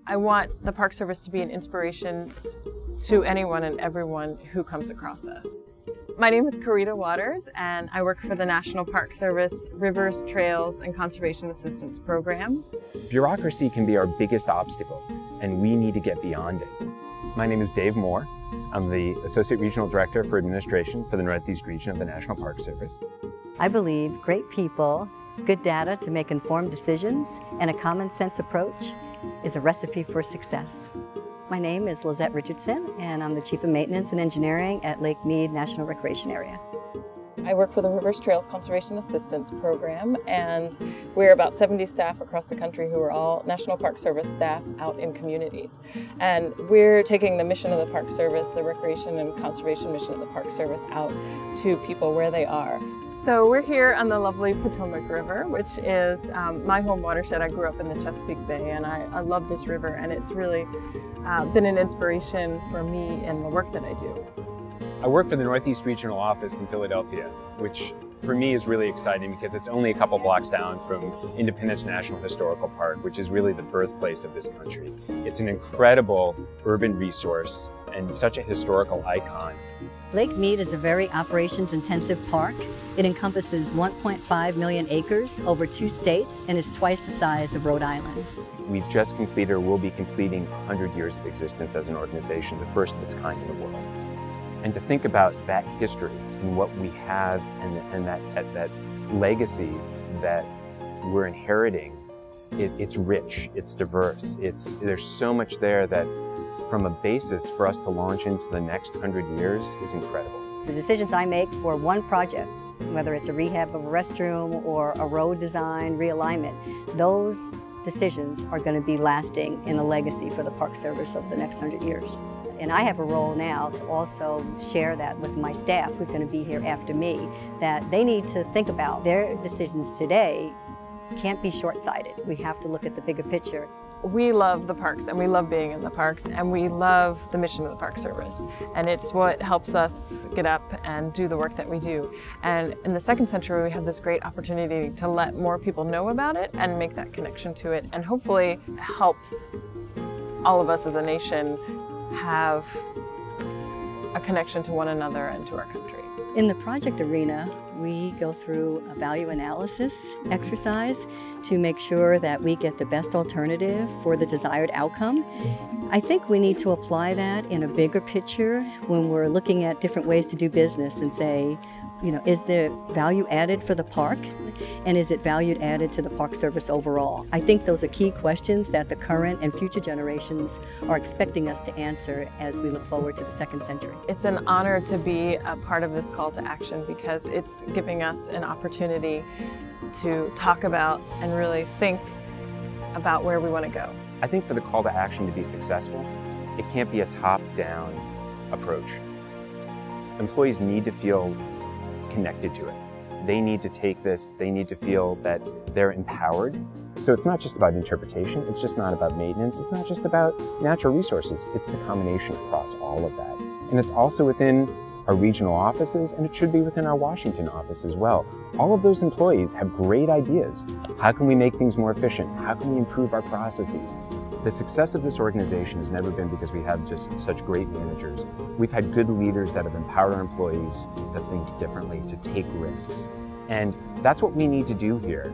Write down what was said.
I want the Park Service to be an inspiration to anyone and everyone who comes across us. My name is Carita Waters, and I work for the National Park Service Rivers, Trails, and Conservation Assistance Program. Bureaucracy can be our biggest obstacle, and we need to get beyond it. My name is Dave Moore. I'm the Associate Regional Director for Administration for the Northeast region of the National Park Service. I believe great people, good data to make informed decisions, and a common sense approach is a recipe for success. My name is Lizette Richardson, and I'm the Chief of Maintenance and Engineering at Lake Mead National Recreation Area. I work for the Rivers, Trails, Conservation Assistance Program, and we're about 70 staff across the country who are all National Park Service staff out in communities. And we're taking the mission of the Park Service, the recreation and conservation mission of the Park Service, out to people where they are. So we're here on the lovely Potomac River, which is my home watershed. I grew up in the Chesapeake Bay, and I love this river, and it's really been an inspiration for me in the work that I do. I work for the Northeast Regional Office in Philadelphia, which for me is really exciting because it's only a couple blocks down from Independence National Historical Park, which is really the birthplace of this country. It's an incredible urban resource and such a historical icon. Lake Mead is a very operations-intensive park. It encompasses 1.5 million acres over 2 states and is twice the size of Rhode Island. We've just completed, or will be completing, 100 years of existence as an organization, the first of its kind in the world. And to think about that history and what we have and that legacy that we're inheriting, it's rich, it's diverse, there's so much there that from a basis for us to launch into the next 100 years is incredible. The decisions I make for one project, whether it's a rehab of a restroom or a road design realignment, those decisions are going to be lasting in a legacy for the Park Service over the next 100 years. And I have a role now to also share that with my staff who's going to be here after me, that they need to think about their decisions today can't be short-sighted. We have to look at the bigger picture. We love the parks, and we love being in the parks, and we love the mission of the Park Service. And it's what helps us get up and do the work that we do. And in the second century, we have this great opportunity to let more people know about it and make that connection to it, and hopefully helps all of us as a nation have a connection to one another and to our country. In the project arena, we go through a value analysis exercise to make sure that we get the best alternative for the desired outcome. I think we need to apply that in a bigger picture when we're looking at different ways to do business and say, you know, is the value added for the park, and is it valued added to the Park Service overall? I think those are key questions that the current and future generations are expecting us to answer as we look forward to the second century. It's an honor to be a part of this call to action because it's giving us an opportunity to talk about and really think about where we want to go. I think for the call to action to be successful, it can't be a top-down approach. Employees need to feel connected to it. They need to take this, they need to feel that they're empowered. So it's not just about interpretation, it's just not about maintenance, it's not just about natural resources, it's the combination across all of that. And it's also within our regional offices, and it should be within our Washington office as well. All of those employees have great ideas. How can we make things more efficient? How can we improve our processes? The success of this organization has never been because we have just such great managers. We've had good leaders that have empowered our employees to think differently, to take risks. And that's what we need to do here.